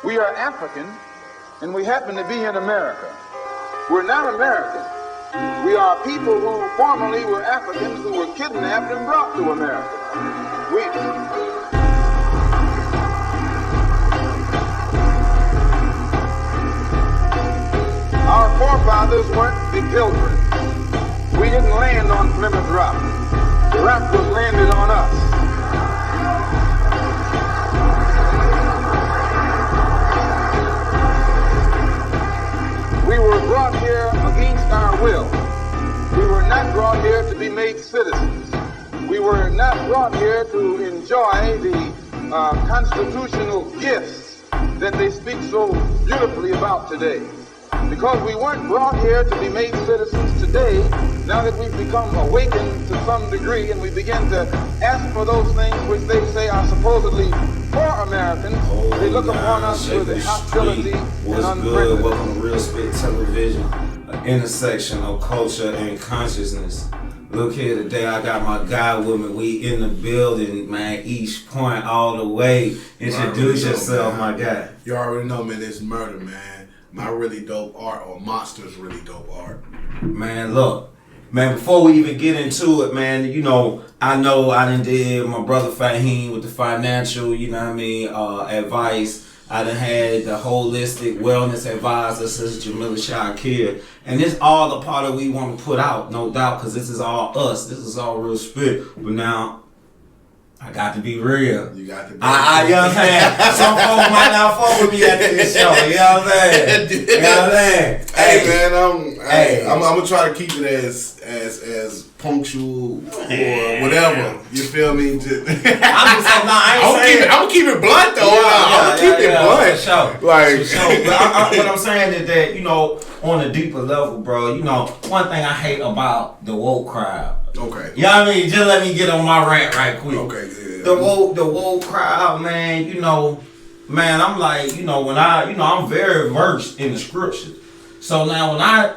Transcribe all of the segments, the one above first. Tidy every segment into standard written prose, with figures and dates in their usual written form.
We are African, and we happen to be in America. We're not American. We are people who formerly were Africans who were kidnapped and brought to America. Our forefathers weren't the pilgrims. We didn't land on Plymouth Rock. The rock was landed on us. We were brought here against our will. We were not brought here to be made citizens. We were not brought here to enjoy the constitutional gifts that they speak so beautifully about today. Because we weren't brought here to be made citizens today, now that we've become awakened to some degree and we begin to ask for those things which they say are supposedly for Americans, they look upon us with hostility and unfriendliness. Welcome to Real Spit Television, an intersection of culture and consciousness. Look here, today I got my guy with me. We in the building, man. East Point all the way. Introduce yourself, my guy. You already know, man. It's Murder, man. My really dope art, or Monster's really dope art. Man, look. Man, before we even get into it, man, I know I done did my brother Fahim with the financial, advice. I done had the holistic wellness advisor, Sister Jamila Shakir. And this all the part that we want to put out, no doubt, because this is all us. This is all real spit. But now, I got to be real. You got to be real. You know what I'm saying? Some folks might not fuck with me after this show. You know what I'm saying? You know what I'm saying? Hey, man, I'm gonna try to keep it as punctual or whatever. You feel me? I'm gonna keep it blunt though. I'm gonna keep it blunt. For sure. Like, for sure. But what I'm saying is that, on a deeper level, bro, one thing I hate about the woke crowd. Okay. You know what I mean? Just let me get on my rant right quick. Okay, yeah. The woke crowd, man, man, I'm like, when I'm very versed in the scriptures. So now when I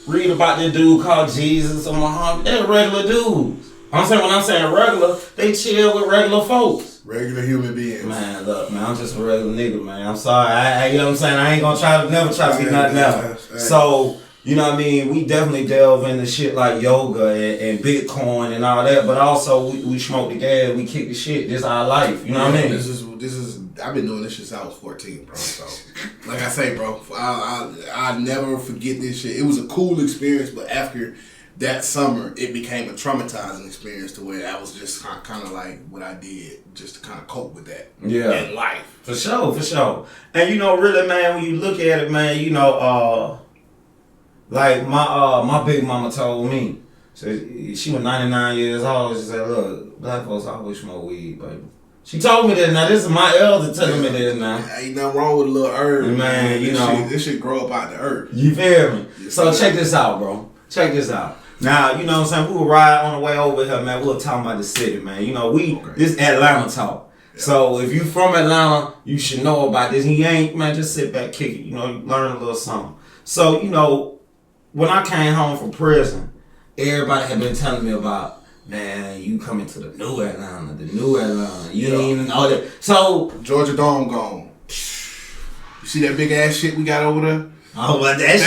read about this dude called Jesus or Muhammad, they're regular dudes. When I'm saying regular, they chill with regular folks. Regular human beings. Man, look, man, I'm just a regular nigga, man. I'm sorry. You know what I'm saying? I ain't gonna never try to be nothing else. So, you know what I mean? We definitely delve into shit like yoga and Bitcoin and all that, but also we smoke the gas, we kick the shit. This is our life. You know what I mean? This is. I've been doing this since I was 14, bro. So, like I say, bro, I never forget this shit. It was a cool experience, but after that summer, it became a traumatizing experience to where I was just kind of like what I did just to kind of cope with that. Yeah. In life. For sure. And really, man, when you look at it, man, like my big mama told me, so she was 99 years old. She said, "Look, black folks always smoke weed, baby." She told me this. Now this is my elder telling me this. Now ain't nothing wrong with a little herb, man. This shit grow up out the earth. You feel me? So check this out, bro. Check this out. Now you know what I'm saying. We were riding on the way over here, man. We were talking about the city, man. This Atlanta talk. Yeah. So if you from Atlanta, you should know about this. He ain't, man. Just sit back, kick it. Learn a little something. So when I came home from prison, everybody had been telling me about, man, you coming to the new Atlanta. You didn't even know that. So Georgia Dome gone. You see that big ass shit we got over there? Oh, but that's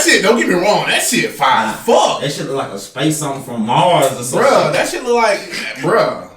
it. Don't get me wrong. That shit fire as fuck. That shit look like a space something from Mars or something. Bruh, that shit look like,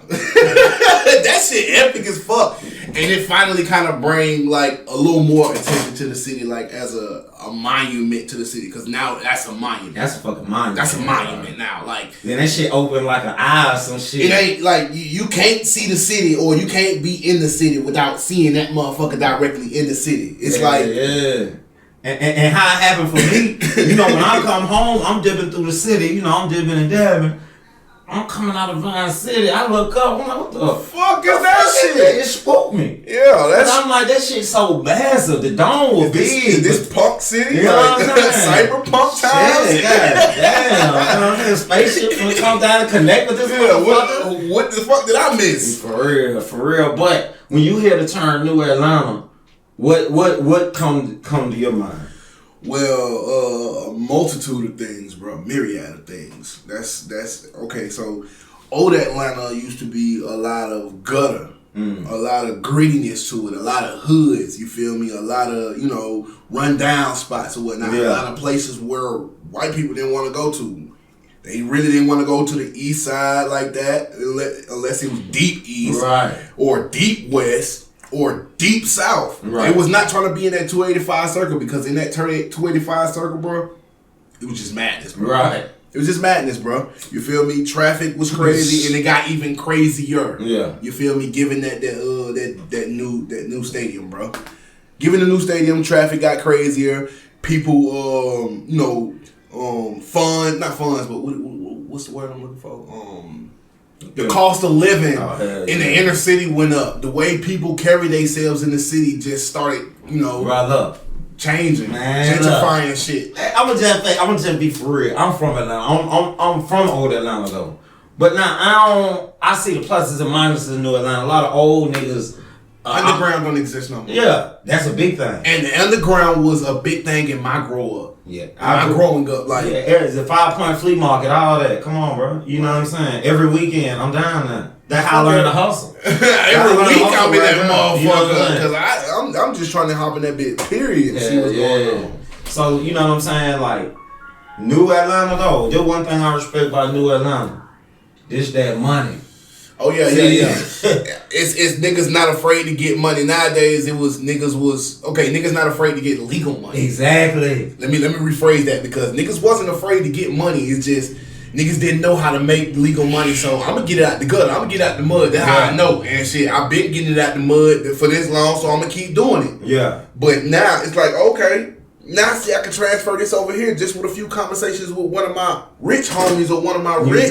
that shit epic as fuck. And it finally kind of bring like a little more attention to the city, like as a monument to the city, because now that's a monument. That's a fucking monument. That's a monument now. Like, then that shit open like an eye or some shit. It ain't like you can't see the city, or you can't be in the city without seeing that motherfucker directly in the city. It's And how it happened for me, when I come home, I'm dipping through the city. I'm dipping and dabbing. I'm coming out of Vine City. I look up. I'm like, what the fuck is that shit? It spooked me. Yeah, that's. I'm like, that shit so massive. The dome was big. Is this punk city? You know what I'm saying? Cyberpunk times? Damn. Spaceship will come down and connect with this motherfucker. What the fuck did I miss? For real. But when you hear the term New Atlanta, what come to your mind? Well, a multitude of things, bro. Myriad of things. That's okay. So, old Atlanta used to be a lot of gutter a lot of grittiness to it, a lot of hoods, you feel me? A lot of, rundown spots or whatnot. A lot of places where white people didn't want to go to. They really didn't want to go to the east side like that unless it was deep east or deep west or deep south. Right. It was not trying to be in that 285 circle because in that 285 circle, bro, it was just madness, bro. Right. It was just madness, bro. You feel me? Traffic was crazy, and it got even crazier. Yeah. You feel me? Given that new stadium, bro. Given the new stadium, traffic got crazier. People, not funds, but what's the word I'm looking for? The cost of living in the inner city went up. The way people carry themselves in the city just started, changing, gentrifying shit. I'm gonna just be for real. I'm from Atlanta. I'm from old Atlanta though. But now I see the pluses and minuses in New Atlanta. A lot of old niggas. Underground don't exist no more. Yeah, that's a big thing. And the underground was a big thing in my grow up. Yeah, my growing up, it's a 5 Point flea market, all that. Come on, bro. You know what I'm saying? Every weekend, I'm down there. That's how I learned to hustle. Every week I'm in that motherfucker because I'm just trying to hop in that bit. Period. And see what's going on. So you know what I'm saying? Like New Atlanta though. The one thing I respect about New Atlanta, this that money. Oh yeah. It's niggas not afraid to get money. Nowadays niggas not afraid to get legal money. Exactly. Let me rephrase that because niggas wasn't afraid to get money. It's just niggas didn't know how to make legal money. So I'm gonna get it out the gutter. I'm gonna get it out the mud. That's how I know. And shit, I've been getting it out the mud for this long, so I'm gonna keep doing it. Yeah. But now it's like, okay, now see I can transfer this over here just with a few conversations with one of my rich homies or one of my rich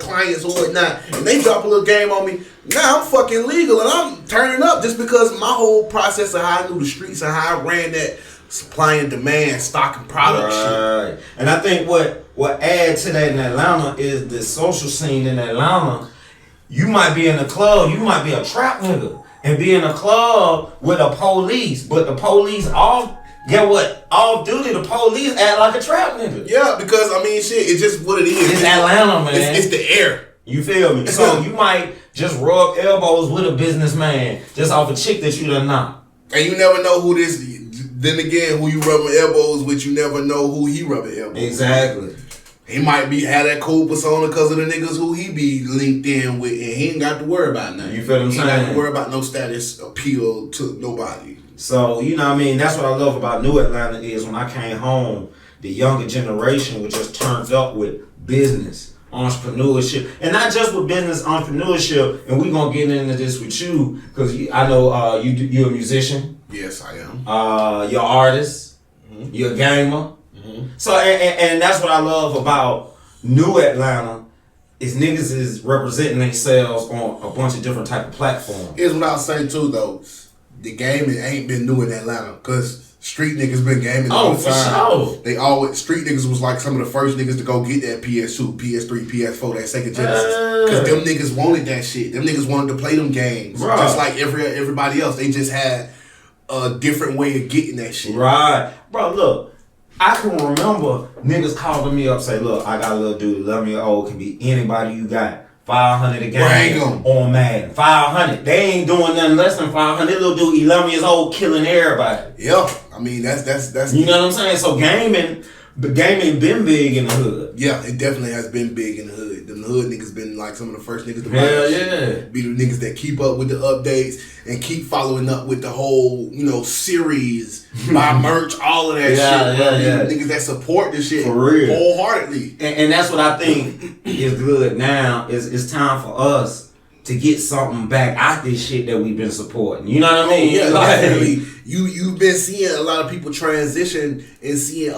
clients or whatnot, and they drop a little game on me. Now I'm fucking legal and I'm turning up just because my whole process of how I knew the streets and how I ran that supply and demand, stock and product shit. And I think what adds to that in Atlanta is the social scene in Atlanta. You might be in a club, you might be a trap nigga and be in a club with a police, but the police off duty, the police act like a trap nigga. Yeah, because shit, it's just what it is. It's Atlanta, man. It's the air. You feel me? So you might just rub elbows with a businessman just off a chick that you done knocked. And you never know who this. Then again, who you rubbing elbows with, you never know who he rubbing elbows. Exactly. He might have that cool persona because of the niggas who he be linked in with, and he ain't got to worry about nothing. You feel what I'm saying? He ain't got to worry about no status appeal to nobody. So, you know what I mean? That's what I love about New Atlanta is when I came home, the younger generation was just turned up with business, entrepreneurship. And not just with business, entrepreneurship. And we're going to get into this with you because I know you're a musician. Yes, I am. You're an artist. Mm-hmm. You're a gamer. Mm-hmm. So, and that's what I love about New Atlanta is niggas is representing themselves on a bunch of different type of platforms. Here's what I'll say too, though. The gaming ain't been new in Atlanta because street niggas been gaming all the time. Sure. They always street niggas was like some of the first niggas to go get that PS2, PS3, PS4, that Sega Genesis. Because them niggas wanted that shit. Them niggas wanted to play them games. Right. Just like everybody else. They just had a different way of getting that shit. Right. Bro, look. I can remember niggas calling me up say, look, I got a little dude 11 years old, can be anybody you got. 500 a game on Madden. 500. They ain't doing nothing less than 500. Little dude, 11 years old, killing everybody. Yeah, that's. You know what I'm saying? So gaming been big in the hood. Yeah, it definitely has been big in the hood. The hood niggas been like some of the first niggas to buy shit. Be the niggas that keep up with the updates and keep following up with the whole, series, buy merch, all of that shit. Yeah. Niggas that support this shit for real, wholeheartedly. And that's what I think is good now. It's time for us to get something back out this shit that we've been supporting. You know what I mean? Yeah, definitely. You've been seeing a lot of people transition and seeing,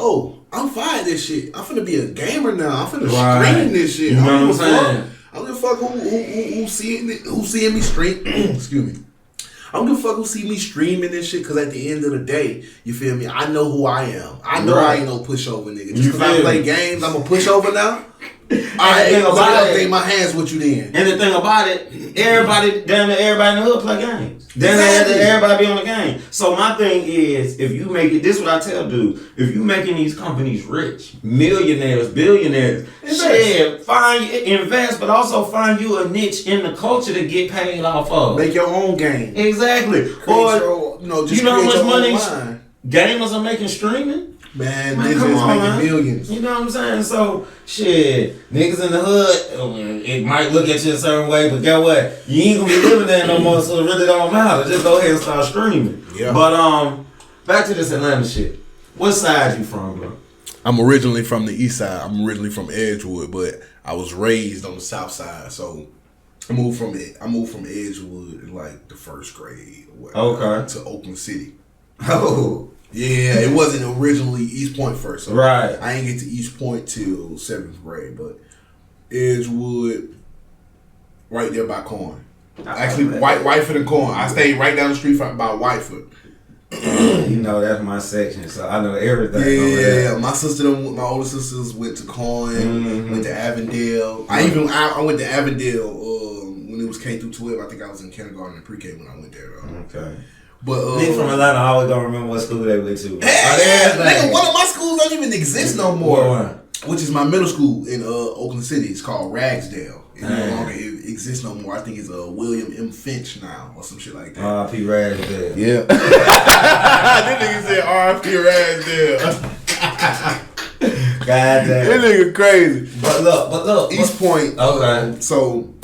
I'm fine this shit. I'm finna be a gamer now. I'm finna stream this shit. You know what I'm saying? I don't give a fuck who seeing me stream. Excuse me. I don't give a fuck who see me streaming this shit, because at the end of the day, you feel me? I know who I am. I know I ain't no pushover nigga. Just because I play games, I'm a pushover now. I update my hands with you then. And the thing about it, everybody in the hood play games. Everybody be on the game. So my thing is, if you make it, this is what I tell dudes, if you making these companies rich, millionaires, billionaires, invest, but also find you a niche in the culture to get paid off of. Make your own game. Exactly. Or, you know how much money gamers are making streaming? Man, niggas is making millions. You know what I'm saying? So, shit, niggas in the hood, it might look at you a certain way, but guess what? You ain't gonna be living there no more, so it really don't matter. Just go ahead and start streaming. Yeah. But, back to this Atlanta shit. What side you from, bro? I'm originally from the east side. I'm originally from Edgewood, but I was raised on the south side, so I moved from Edgewood in like the first grade to Oakland City. Oh. Yeah, it wasn't originally East Point first. So right. I didn't get to East Point till 7th grade, but Edgewood, right there by Corn. Actually, Whiteford and Corn. I stayed right down the street by Whiteford. You know, that's my section, so I know everything. Yeah. My older sisters went to Corn, went to Avondale. I went to Avondale when it was K through 12. I think I was in kindergarten and pre-K when I went there, though. Okay. But niggas from Atlanta, I always don't remember what school they went to. Nigga, one of my schools don't even exist no more. Which is my middle school in Oakland City. It's called Ragsdale. It no longer exists no more. I think it's William M. Finch now or some shit like that. R.I.P. Ragsdale. Yeah. That nigga said R.I.P. Ragsdale. God damn. That nigga crazy. But look. East Point. Okay. So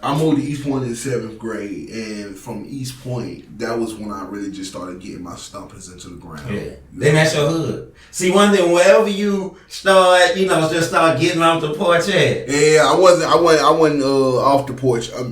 I moved to East Point in 7th grade, and from East Point, that was when I really just started getting my stumpers into the ground. Yeah. Then that's your hood. See, one thing, wherever you start, just start getting off the porch at. Yeah, I wasn't off the porch. I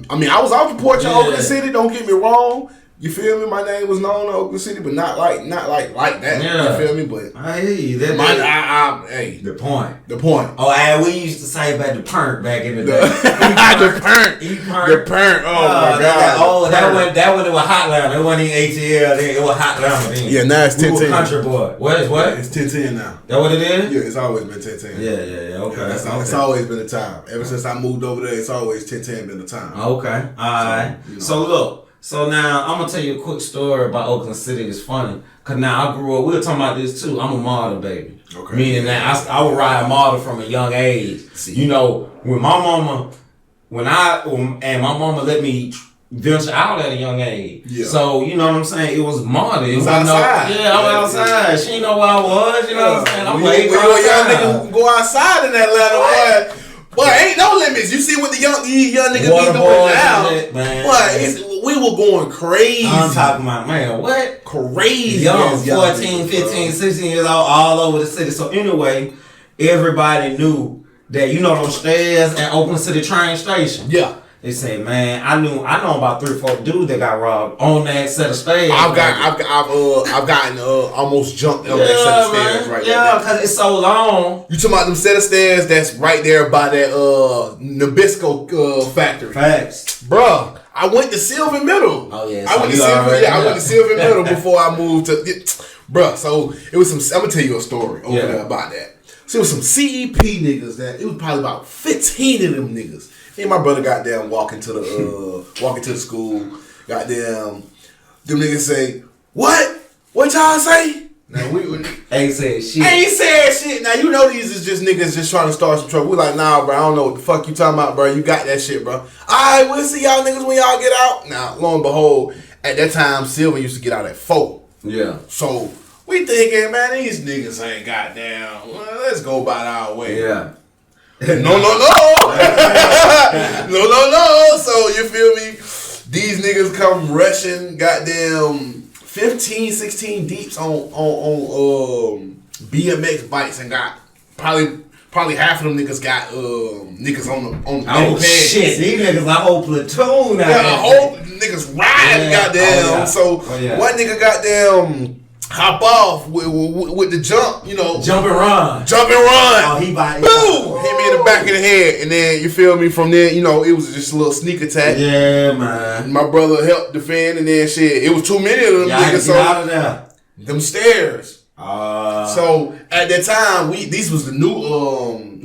was off the porch in Oakland City. Don't get me wrong. You feel me? My name was known in Oakland City, but not like that. Yeah. You feel me? But I hear you. The point. The point. Oh, we used to say about the pernt back in the day. The pernt. Oh my god. That one it was Hotline. It wasn't even ATL. It was Hotline then. Yeah, now it's 1010. Country boy. What? It's 1010 now. That what it is? Yeah, it's always been 1010. Yeah. Okay. It's always been a time. Ever since I moved over there, it's always 1010 been a time. Okay. Alright. So look. So now, I'm going to tell you a quick story about Oakland City. It's funny. Because now I grew up, we were talking about this too. I'm a model, baby. Okay. Meaning that I would ride a model from a young age. See. When my mama, my mama let me venture out at a young age. Yeah. So, you know what I'm saying? It was model. It was outside. I was outside. She didn't know where I was. You know what I'm saying? I'm waiting for a young nigga go outside in Atlanta, boy. Boy, ain't no limits. You see what these young niggas be doing now. Boy, we were going crazy. I'm talking about, man, what? Crazy. Young, 14, 15, 16 years old, all over the city. So anyway, everybody knew that, those stairs at Oakland City train station. Yeah. They say, man, I know about 3 or 4 dudes that got robbed on that set of stairs. I've gotten almost jumped on that set of stairs right there. Yeah, because it's so long. You talking about them set of stairs that's right there by that Nabisco factory. Facts. Bruh, I went to Sylvan Middle. Oh yeah. I went to Sylvan Middle before I moved to bruh, so it was I'm gonna tell you a story over there about that. So it was some CEP niggas it was probably about 15 of them niggas. Me and my brother goddamn walking to the school. Goddamn, them niggas say, "What? What y'all say?" Now we ain't said shit. Ain't said shit. Now you know these is just niggas just trying to start some trouble. We like, nah, bro. I don't know what the fuck you talking about, bro. You got that shit, bro. All right, we'll see y'all niggas when y'all get out. Now, lo and behold, at that time, Sylvan used to get out at 4. Yeah. So we thinking, man, these niggas ain't goddamn. Well, let's go about our way. Yeah. No. So you feel me? These niggas come rushing goddamn 15, 16 deeps on BMX bikes and got probably half of them niggas got niggas on the oh shit, these niggas a whole platoon now. Yeah, a whole niggas riding goddamn. So one nigga goddamn hop off with the jump, Jump and run. Oh, he bought boom! Hit me in the back of the head. And then, you feel me, from there, it was just a little sneak attack. Yeah, man. My brother helped defend, and then shit, it was too many of them niggas. So out of there. Them stairs. So at that time, these was the new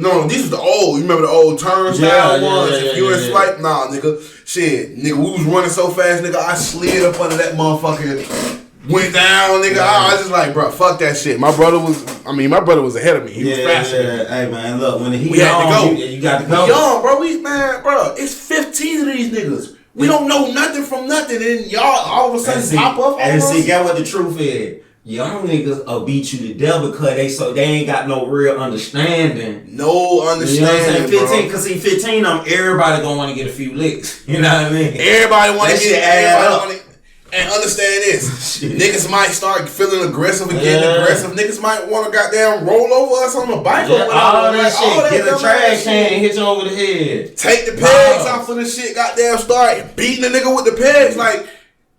No, these was the old. You remember the old turnstile ones? If you in swipe, nah, nigga. Shit, nigga, we was running so fast, nigga. I slid up under that motherfucker. Went down, nigga. I was just like, bro, fuck that shit. My brother was ahead of me. He was faster. Yeah. Hey man, look, when we had to go. You got to go. Young, bro, it's 15 of these niggas. We don't know nothing from nothing, and y'all all of a sudden pop up on us. And get what the truth is. Young niggas will beat you to death because they ain't got no real understanding. No understanding, you know what I'm saying? 15, because 15 everybody gonna want to get a few licks. You know what I mean? Everybody want to get. And understand this, niggas might start feeling aggressive again. Niggas might want to goddamn roll over us on the bike or whatever. All that shit. Get a trash can and hit you over the head. Take the pegs off of the shit. Goddamn, start beating the nigga with the pegs. Like,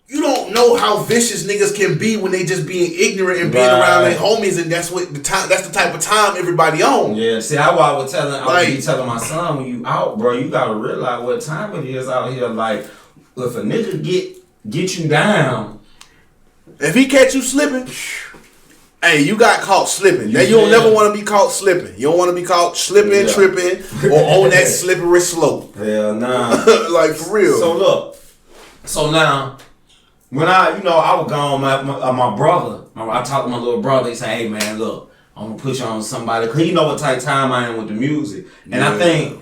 you don't know how vicious niggas can be when they just being ignorant and being around their homies, and that's the type of time everybody on. Yeah, see, I was telling my son, when you out, bro, you gotta realize what time it is out here. Like, if a nigga get you down, if he catch you slipping, hey, you got caught slipping. Now you don't never want to be caught slipping. You don't want to be caught slipping, tripping, or on that slippery slope. Hell nah. Like, for real. So look, now when I was gone, my brother, I talked to my little brother. He said, "Hey man, look, I'm gonna put you on somebody, cause you know what type of time I am with the music." And I think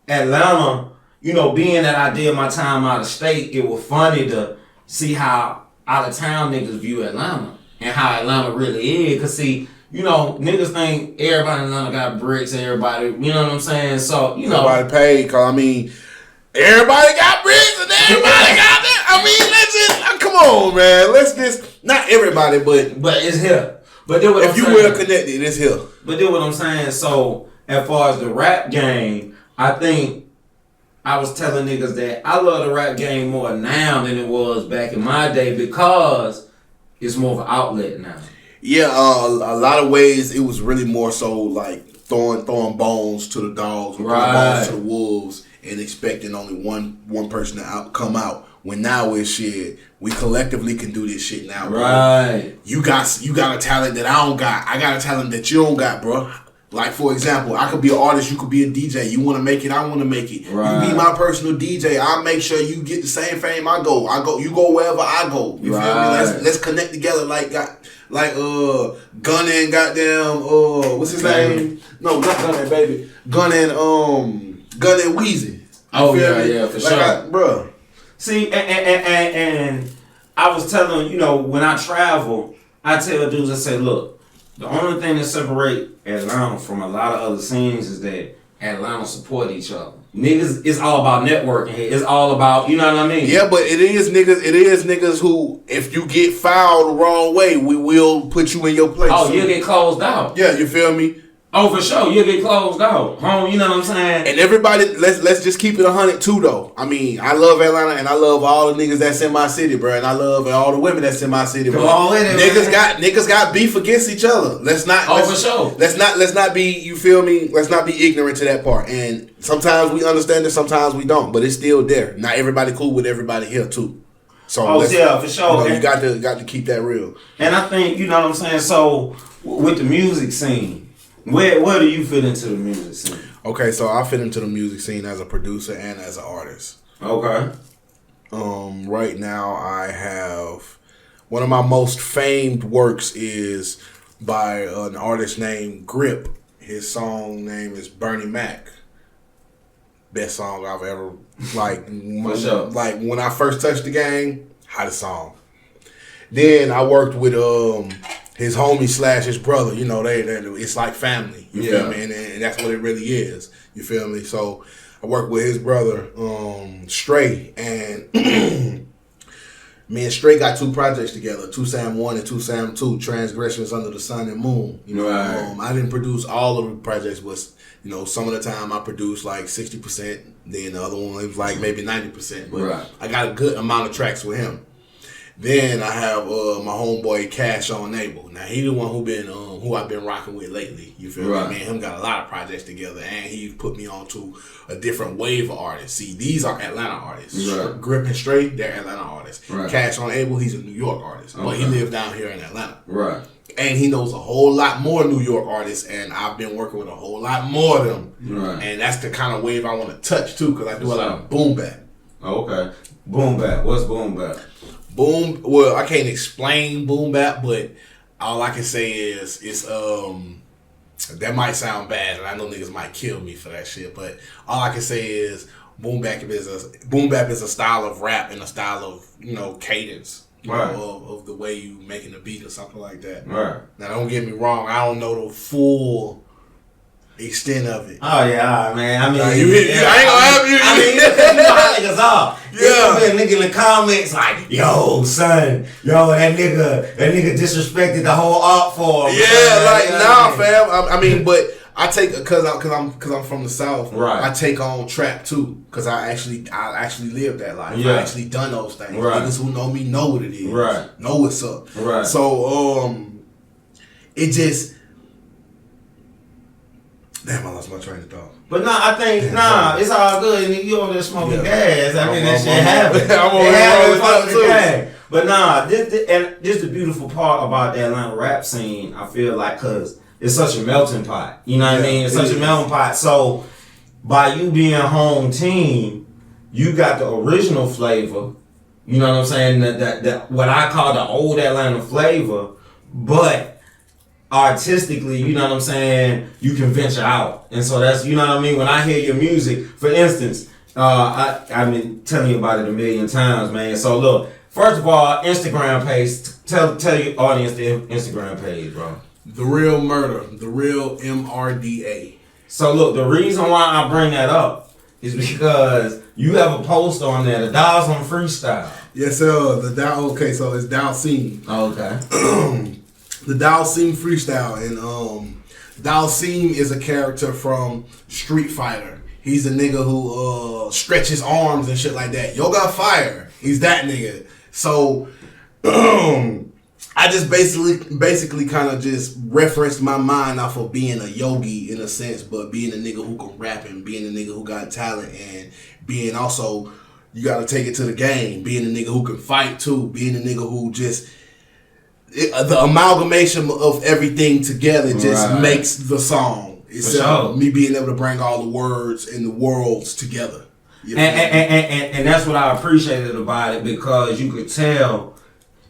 Atlanta, being that I did my time out of state, it was funny to see how out of town niggas view Atlanta and how Atlanta really is. Cause see, niggas think everybody in Atlanta got bricks, everybody, you know what I'm saying? So, everybody paid, cause everybody got bricks and everybody got that. Let's just, come on, man. Let's just, not everybody, but it's here. But then if you well connected, it's here. But then what I'm saying, so as far as the rap game, I think I was telling niggas that I love the rap game more now than it was back in my day because it's more of an outlet now. Yeah, a lot of ways it was really more so like throwing bones to the dogs, throwing bones to the wolves, and expecting only one person to come out. When now it's shit, we collectively can do this shit now, bro. Right. You got a talent that I don't got. I got a talent that you don't got, bro. Like, for example, I could be an artist, you could be a DJ. You want to make it, I want to make it. Right. You be my personal DJ. I'll make sure you get the same fame I go. You go wherever I go. You feel me? Let's connect together like Gunna and goddamn what's his name? No, not Gunna, baby. Gunna and Weezy. Oh yeah, for sure, bruh. See, and I was telling when I travel, I tell dudes, I say, look. The only thing that separate Atlanta from a lot of other scenes is that Atlanta support each other. Niggas, it's all about networking. It's all about, you know what I mean? Yeah, but it is niggas who, if you get fouled the wrong way, we will put you in your place. Oh, you'll get closed out. Yeah, you feel me? Oh, for sure. You'll get closed out. Home, you know what I'm saying? And everybody, let's just keep it 100 too, though. I love Atlanta, and I love all the niggas that's in my city, bro. And I love all the women that's in my city, bro. Niggas got beef against each other. For sure. Let's not be, you feel me? Let's not be ignorant to that part. And sometimes we understand it, sometimes we don't. But it's still there. Not everybody cool with everybody here, too. So yeah, for sure. You got to keep that real. And I think, you know what I'm saying? So, with the music scene, Where do you fit into the music scene? Okay, so I fit into the music scene as a producer and as an artist. Okay. Right now I have one of my most famed works is by an artist named Grip. His song name is Bernie Mac. Best song I've ever like when I first touched the game, hottest song. Then I worked with his homie / his brother, they it's like family. You feel me? And that's what it really is. You feel me? So I worked with his brother, Stray, and me and Stray got 2 projects together, 2 Sam 1 and 2 Sam 2, Transgressions Under the Sun and Moon. I didn't produce all of the projects, but some of the time I produced like 60%, then the other one was like maybe 90%. But I got a good amount of tracks with him. Then I have my homeboy Cash on Abel. Now he the one who I've been rocking with lately. You feel me? Me and him got a lot of projects together, and he put me on to a different wave of artists. See, these are Atlanta artists. Right. Grip and Straight, they're Atlanta artists. Right. Cash on Abel, he's a New York artist, but he lives down here in Atlanta. Right. And he knows a whole lot more New York artists, and I've been working with a whole lot more of them. Right. And that's the kind of wave I want to touch too, because I do a lot of boom bap. Oh, okay. Boom bap. What's boom bap? Well, I can't explain boom bap, but all I can say is it's that might sound bad, and I know niggas might kill me for that shit, but all I can say is boom bap is a style of rap and a style of cadence, right, of the way you making a beat or something like that. Right. Now don't get me wrong, I don't know the full extent of it. Oh yeah, man. I mean, I ain't gonna have you. I mean, you know how niggas are. Yeah. There's gonna be a nigga in the comments like, "Yo, son, that nigga disrespected the whole art form." Yeah, like nah, fam. I mean, but I take because I'm from the South. Right. I take on trap too because I actually lived that life. Yeah. I actually done those things. Right. Niggas who know me know what it is. Right. Know what's up. Right. So it just. Damn, I lost my train of thought. But I think, it's all good. And you over there smoking gas. I mean, that shit happens. I'm over there But this the beautiful part about the Atlanta rap scene, I feel like, because it's such a melting pot. You know what I mean? It's such a melting pot. So, by you being home team, you got the original flavor. You know what I'm saying? That what I call the old Atlanta flavor. But artistically, you know what I'm saying, you can venture out. And so that's, you know what I mean, when I hear your music, for instance, I've been telling you about it a million times, man. So look, first of all, Instagram page, tell your audience the Instagram page, bro. The Real Murder, The Real MRDA. So look, the reason why I bring that up is because you have a post on there, the Dolls on Freestyle. Yes, sir. Okay, so it's Dalcine. Okay. The Dalcine freestyle, and Dalcine is a character from Street Fighter. He's a nigga who stretches arms and shit like that. Yo got fire. He's that nigga. So I just basically kind of just referenced my mind off of being a yogi in a sense, but being a nigga who can rap and being a nigga who got talent, and being also, you got to take it to the game, being a nigga who can fight too, being a nigga who just the amalgamation of everything together just makes the song. It's me being able to bring all the words and the worlds together. And that's what I appreciated about it, because you could tell,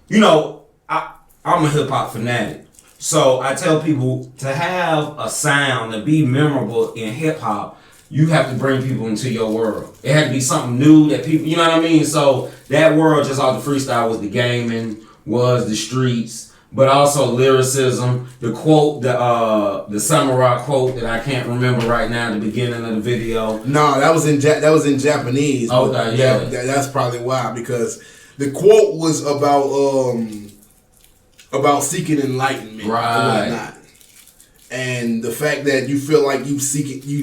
I'm a hip hop fanatic. So I tell people, to have a sound and be memorable in hip hop, you have to bring people into your world. It had to be something new that people, you know what I mean? So that world just off the freestyle was the gaming, was the streets, but also lyricism. The quote, the samurai quote that I can't remember right now at the beginning of the video. No, that was in Japanese. Okay, yeah. That's probably why, because the quote was about seeking enlightenment, right, and whatnot. And the fact that you feel like you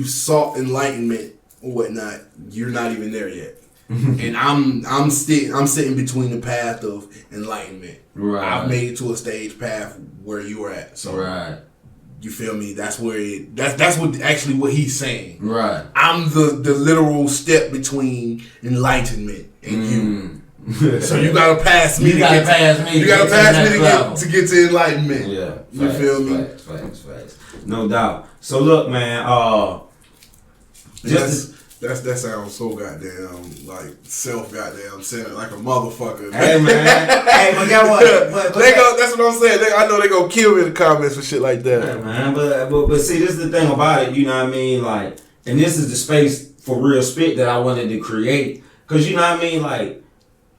sought enlightenment or whatnot, you're not even there yet. And I'm sitting between the path of enlightenment. Right. I've made it to a stage path where you were at. So you feel me? That's where that's what he's saying. Right. I'm the literal step between enlightenment and you. So you gotta pass me. You gotta pass me to get to enlightenment. Yeah. You feel me? Facts. No doubt. So look, man. That sounds so goddamn like goddamn centered, like a motherfucker. Hey man, but get what? That's what I'm saying. I know they gonna kill me in the comments for shit like that. Yeah, man. But see, this is the thing about it. You know what I mean? Like, and this is the space for real spit that I wanted to create. Cause you know what I mean? Like,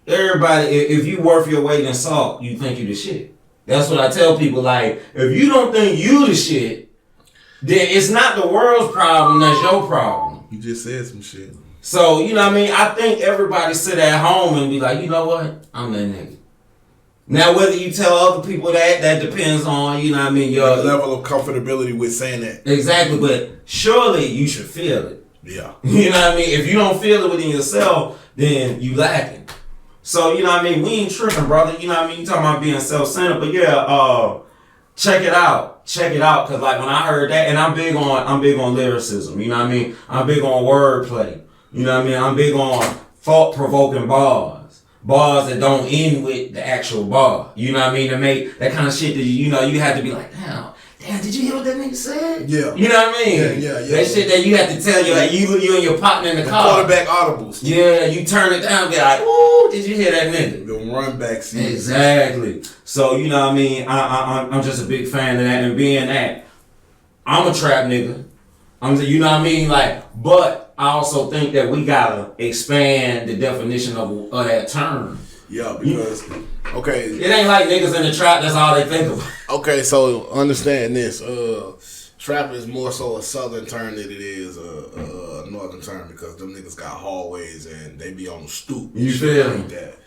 everybody, if you worth your weight in salt, you think you the shit. That's what I tell people. Like, if you don't think you the shit, then it's not the world's problem. That's your problem. You just said some shit. So, you know what I mean? I think everybody sit at home and be like, you know what? I'm that nigga. Now, whether you tell other people that depends on, you know what I mean, your level of comfortability with saying that. Exactly, but surely you should feel it. Yeah. You know what I mean? If you don't feel it within yourself, then you lacking. So, you know what I mean? We ain't tripping, brother. You know what I mean? You talking about being self-centered, but yeah, check it out. Check it out, cause like when I heard that, and I'm big on lyricism. You know what I mean? I'm big on wordplay. You know what I mean? I'm big on thought-provoking bars that don't end with the actual bar. You know what I mean? To make that kind of shit that you have to be like, damn, did you hear what that nigga said? Yeah. You know what I mean? Yeah. That shit that you have to tell you and your partner in the car. Quarterback audibles. Yeah, you turn it down and be like, ooh, did you hear that nigga? The run back season. Exactly. So, you know what I mean? I'm just a big fan of that. And being that, I'm a trap nigga. You know what I mean? Like, but I also think that we gotta expand the definition of that term. Yeah, because, okay. It ain't like niggas in the trap, that's all they think of. Okay, so understand this. Trap is more so a southern term than it is a northern term because them niggas got hallways and they be on the stoop. You feel like that.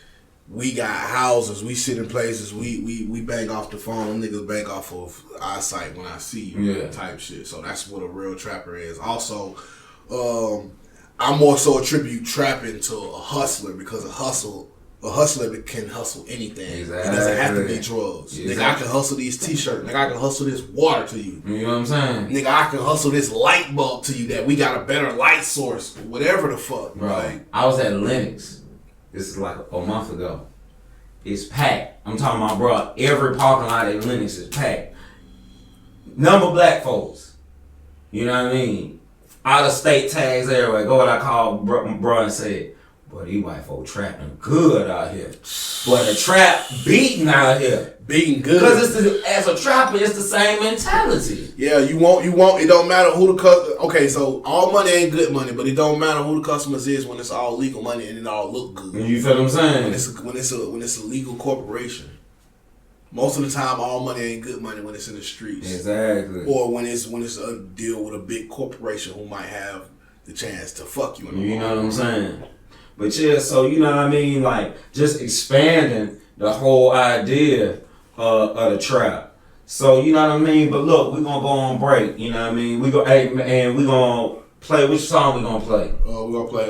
We got houses, we sit in places, we bang off the phone, them niggas bang off of eyesight when I see you type shit. So that's what a real trapper is. Also, I more so attribute trapping to a hustler because a hustler can hustle anything. Exactly. It doesn't have to be drugs. Exactly. Nigga, I can hustle these t-shirts. Nigga, I can hustle this water to you. You know what I'm saying? Nigga, I can hustle this light bulb to you that we got a better light source. Whatever the fuck. Right. I was at Lennox. This is like a month ago. It's packed. I'm talking about, bro, every parking lot at Lennox is packed. Number black folks. You know what I mean? Out of state tags everywhere. Go what I call bro and said, boy, these white folk trapping good out here. Boy, the trap beating out here. Beating good. Because as a trapper, it's the same mentality. Yeah, you want. It don't matter who the customer. Okay, so all money ain't good money, but it don't matter who the customers is when it's all legal money and it all look good. You feel what I'm saying? When it's a legal corporation. Most of the time, all money ain't good money when it's in the streets. Exactly. Or when it's a deal with a big corporation who might have the chance to fuck you in the You know what I'm saying? But yeah, so you know what I mean? Like, just expanding the whole idea of the trap. So, you know what I mean? But look, we're going to go on break. You know what I mean? We going to play. Which song we going to play? We're going to play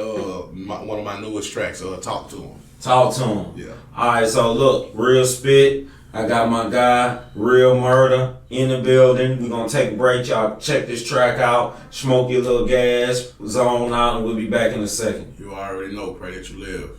one of my newest tracks, Talk to Him. Talk to Him. Yeah. All right, so look, Real Spit. I got my guy, Real Murder, in the building. We're going to take a break. Y'all check this track out. Smoke your little gas. Zone out, and we'll be back in a second. You already know. Pray that you live.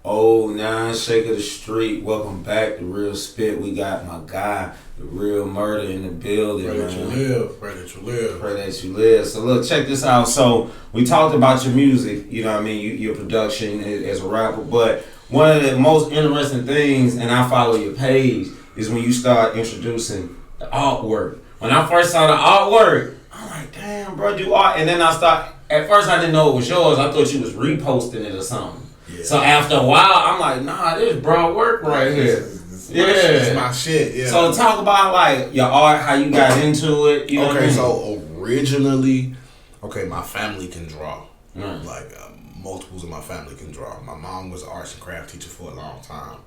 Oh, nine Sheikh of the street. Welcome back to Real Spit. We got my guy, the Real Murder, in the building. Pray that you live. Pray that you live. Pray that you live. So look, check this out. So we talked about your music, you know what I mean, your production as a rapper, but one of the most interesting things, and I follow your page, is when you start introducing the artwork. When I first saw the artwork, I'm like, damn, bro, do art. And then at first I didn't know it was yours. I thought you was reposting it or something. Yeah. So after a while, I'm like, nah, this broad work right here. It's my shit. Yeah. So talk about like your art, how you got into it. You know what I mean? So originally, my family can draw. Like multiples of my family can draw. My mom was an arts and craft teacher for a long time.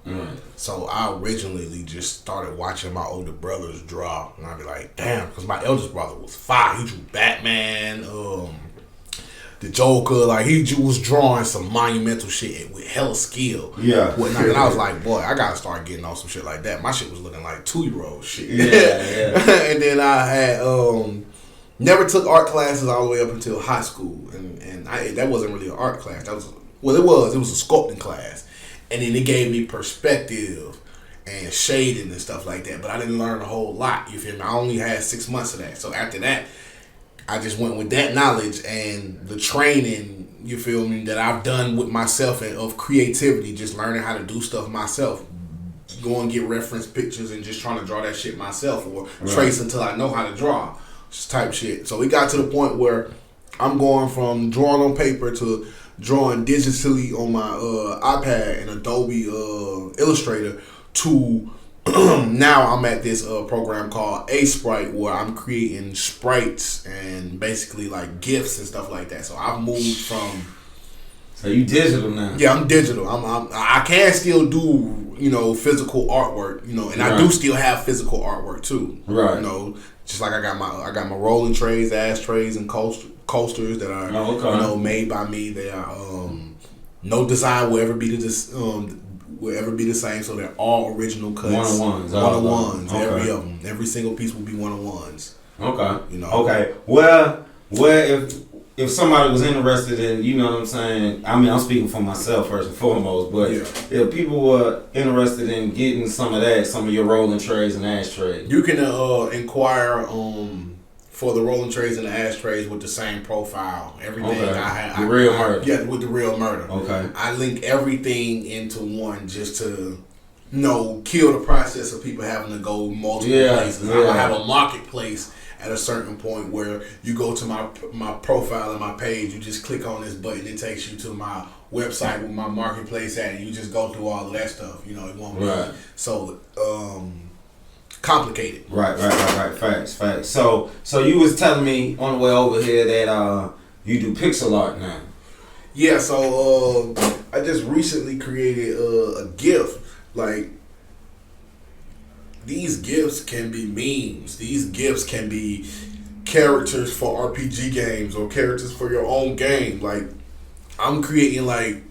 So I originally just started watching my older brothers draw, and I'd be like, damn, because my eldest brother was fire. He drew Batman, the Joker, like he was drawing some monumental shit with hella skill. Yeah. Whatnot. And I was like, boy, I gotta start getting on some shit like that. My shit was looking like 2-year-old shit. Yeah. And then I had never took art classes all the way up until high school, and that wasn't really an art class. It was a sculpting class, and then it gave me perspective and shading and stuff like that. But I didn't learn a whole lot. You feel me? I only had 6 months of that. So after that, I just went with that knowledge and the training, you feel me, that I've done with myself and of creativity, just learning how to do stuff myself. Go and get reference pictures and just trying to draw that shit myself or trace until I know how to draw. Just type shit. So we got to the point where I'm going from drawing on paper to drawing digitally on my iPad and Adobe Illustrator to now I'm at this program called A Sprite where I'm creating sprites and basically like gifts and stuff like that. So I've moved from. So you digital now? Yeah, I'm digital. I can still do physical artwork, and I do still have physical artwork too. Right. Just like I got my rolling trays, ashtrays, and coasters that are made by me. They are no design will ever be the same. So they're all original cuts. One of ones. Okay. Every of them. Every single piece will be one of ones. Okay. Okay. Well, if somebody was interested in, you know what I'm saying? I mean, I'm speaking for myself first and foremost, but if people were interested in getting some of your rolling trays and ashtrays, you can inquire for the rolling trays and the ashtrays with the same profile. Everything I have. The Real Murder. Yeah, with the Real Murder. Okay. I link everything into one just to kill the process of people having to go multiple places. I have a marketplace at a certain point where you go to my profile and my page, you just click on this button, it takes you to my website with my marketplace at, and you just go through all of that stuff. It won't be so complicated. Right. Facts. So you was telling me on the way over here that you do pixel art now. Yeah, so I just recently created a GIF. Like, these GIFs can be memes. These GIFs can be characters for RPG games or characters for your own game. Like, I'm creating like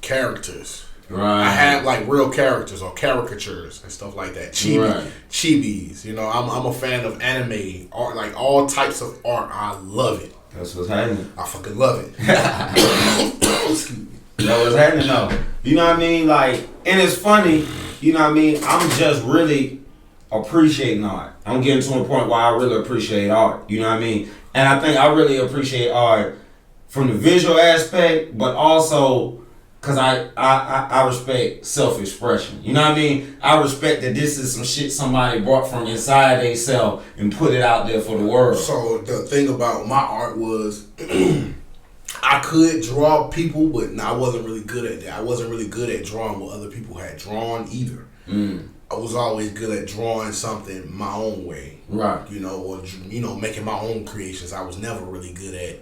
characters. Right. I have like real characters or caricatures and stuff like that. Chibis. I'm a fan of anime art, like all types of art. I love it. That's what's happening. I fucking love it. That's what's happening though. You know what I mean? Like, and it's funny. You know what I mean? I'm just really appreciating art. I'm getting to a point where I really appreciate art. You know what I mean? And I think I really appreciate art from the visual aspect, but also because I respect self-expression. You know what I mean? I respect that this is some shit somebody brought from inside they self and put it out there for the world. So the thing about my art was I could draw people, but I wasn't really good at that. I wasn't really good at drawing what other people had drawn either. I was always good at drawing something my own way. Right. Or making my own creations. I was never really good at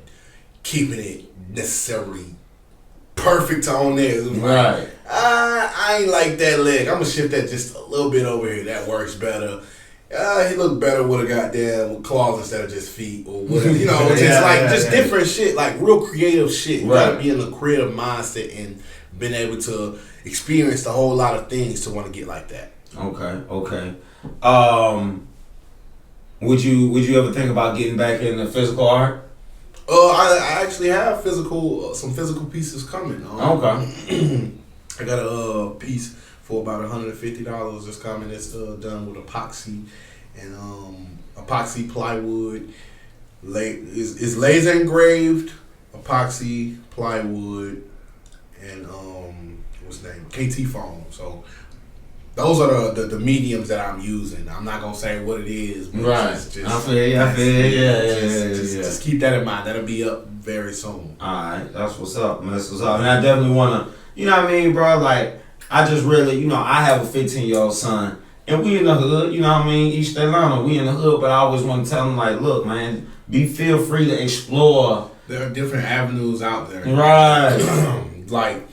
keeping it necessarily perfect on there. It was right. I ain't like that leg. I'm gonna shift that just a little bit over here. That works better. He looked better with a goddamn claws instead of just feet or whatever. Just different shit, like real creative shit. You gotta be in a creative mindset and been able to experience a whole lot of things to want to get like that. Okay. Would you ever think about getting back into physical art? I actually have some physical pieces coming. Okay. I got a piece for about $150 that's coming. It's done with epoxy and epoxy plywood. It's laser engraved epoxy plywood and what's the name? KT foam. So those are the mediums that I'm using. I'm not gonna say what it is, but just keep that in mind. That'll be up very soon. Alright, that's what's up. And I definitely wanna, you know what I mean, bro? Like, I just really, I have a 15-year-old son, and we in the hood, you know what I mean? East Atlanta, we in the hood, but I always want to tell him, like, look, man, feel free to explore. There are different avenues out there. Right. Like,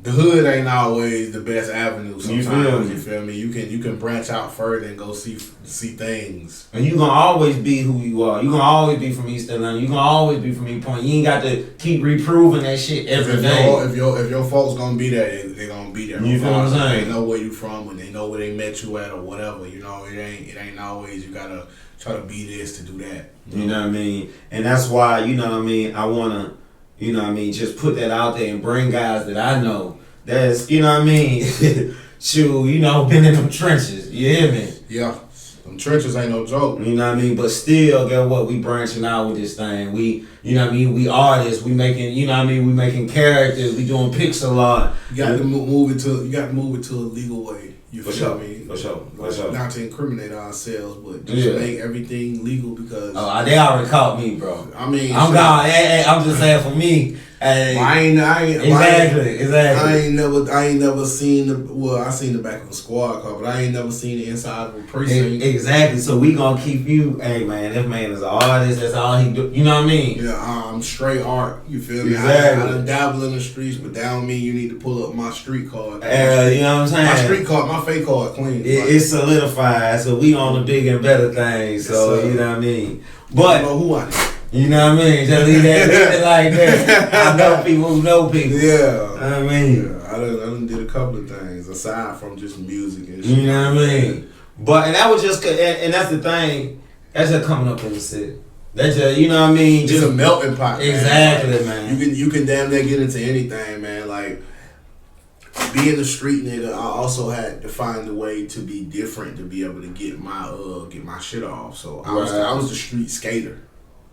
the hood ain't always the best avenue sometimes. You feel me? You can branch out further and go see things. And you gonna always be who you are. You gonna always be from East Atlanta. You gonna always be from East Point. You ain't got to keep reproving that shit every day. If your folks gonna be there, they gonna be there. You feel what I'm saying? They know where you from and they know where they met you at or whatever. It ain't always you gotta try to be this to do that. You know what I mean? And that's why, I wanna, just put that out there and bring guys that I know that's, been in them trenches. You hear me? Yeah. Them trenches ain't no joke. You know what I mean? But still, get what? We branching out with this thing. We, we artists. We making, we making characters. We doing pixel art. You got to move it to a legal way. You feel me? For sure. Not to incriminate ourselves, but just make everything legal because. Oh, they already caught me, bro. I mean, I'm gone. I'm just saying for me. Hey, I ain't never seen I seen the back of a squad car, but I ain't never seen the inside of a precinct. Exactly. So we gonna keep you. Hey man, this man is an artist. That's all he do. You know what I mean? Yeah, I'm straight art. You feel me? Exactly. I done dabble in the streets, but that don't mean you need to pull up my street card. You know what I'm saying? My street card, my fake card, clean. It's solidified. So we on the big and better things. So you know what I mean. But I don't know who I am. You know what I mean? Just leave that like that. I know people who know people. Yeah. I mean. Yeah, I done did a couple of things aside from just music and shit. You know what I mean? But, and that was just, and that's the thing, that's just coming up in the city. That's just, you know what I mean? Just a melting pot, man. Exactly, man. You can damn near get into anything, man. Like, being a street nigga, I also had to find a way to be different to be able to get my shit off. So I was the street skater.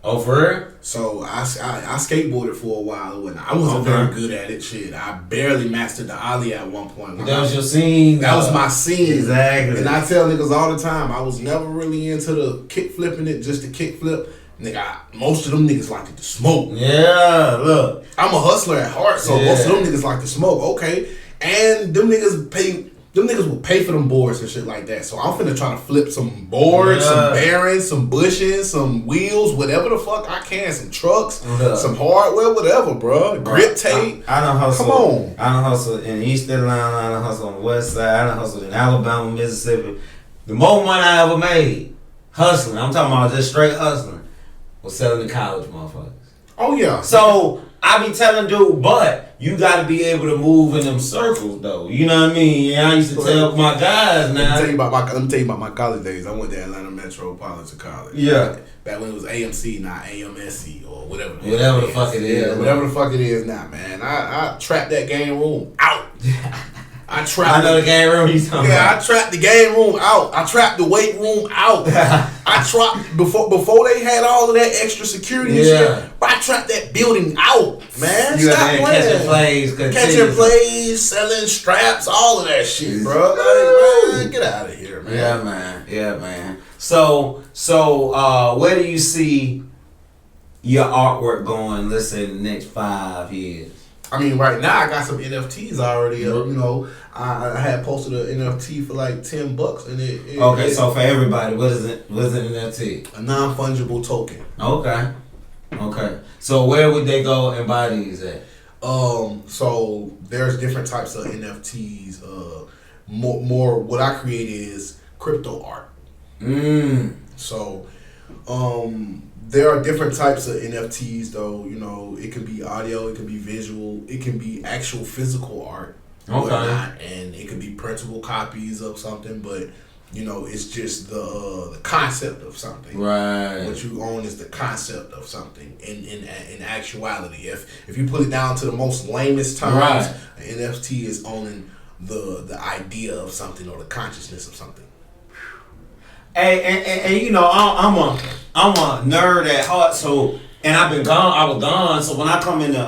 Oh, for real? So I skateboarded for a while and whatnot. I wasn't very good at it. Shit, I barely mastered the ollie at one point. That was your scene. That was my scene. Exactly. And I tell niggas all the time, I was never really into the kick flipping it, just the kick flip. Nigga, most of them niggas like to smoke. Yeah, look. I'm a hustler at heart, so most of them niggas like to smoke. Okay. And them niggas will pay for them boards and shit like that. So I'm finna try to flip some boards, some bearings, some bushings, some wheels, whatever the fuck I can, some trucks, some hardware, whatever, bro. Grip tape. I done hustle. Come on. I done hustle in East Atlanta. I done hustle on the West Side. I done hustle in Alabama, Mississippi. The more money I ever made hustling, I'm talking about just straight hustling, was selling to college motherfuckers. Oh yeah. So I be telling dude, but you gotta be able to move in them circles though. You know what I mean? And I used to tell my guys now. Let me tell you about my college days. I went to Atlanta Metropolitan College. Yeah. Back when it was AMC, not AMSC or whatever. Whatever the fuck it is. Yeah, whatever the fuck it is now, man. I trapped that game room out. I know the game room he's talking about. I trapped the game room out. I trapped the weight room out. I trapped before they had all of that extra security and shit. I trapped that building out, man. You Stop playing. Catching plays, selling straps, all of that shit, bro. Like, man, get out of here, man. Yeah, man. So, where do you see your artwork going, let's say, in the next 5 years? I mean, right now I got some NFTs already up. You know, I had posted an NFT for like $10, and it okay. So for everybody, what is it? What's an NFT? A non-fungible token. Okay. So where would they go and buy these at? So there's different types of NFTs. More what I create is crypto art. So, there are different types of NFTs though. You know, it could be audio, it could be visual, it can be actual physical art. Whatnot, and it could be printable copies of something, but you know, it's just the concept of something. Right. What you own is the concept of something. In actuality, if you put it down to the most lamest terms, an NFT is owning the idea of something or the consciousness of something. And you know, I'm a nerd at heart, so and I was gone. So when I come into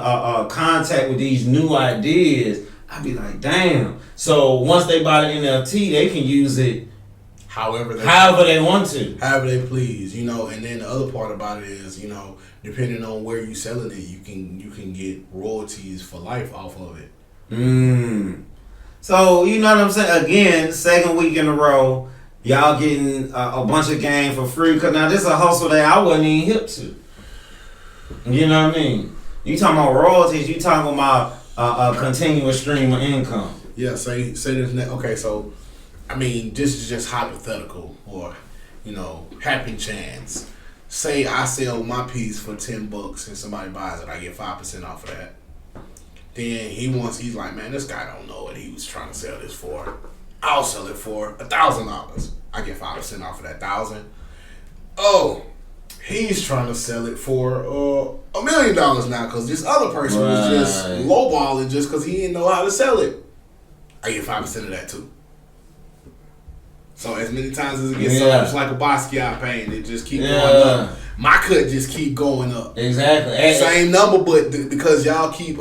contact with these new ideas, I be like, damn. So once they buy the NFT, they can use it however they want to, however they please, you know. And then the other part about it is, you know, depending on where you selling it, you can get royalties for life off of it. So you know what I'm saying? Again, second week in a row, y'all getting a bunch of game for free. Cause now this is a hustle that I wasn't even hip to. You know what I mean? You talking about royalties? You talking about a continuous stream of income? Yeah. Say this next. Okay, so I mean, this is just hypothetical, or you know, happen chance. Say I sell my piece for $10 and somebody buys it, I get 5% off of that. Then he's like, man, this guy don't know what he was trying to sell this for. I'll sell it for $1,000. I get 5% off of that $1,000. Oh, he's trying to sell it for $1 million now because this other person was just lowballing just because he didn't know how to sell it. I get 5% of that too. So as many times as it gets sold, it's like a Basquiat painting. It just keep going up. My cut just keep going up. Exactly. Same number, but because y'all keep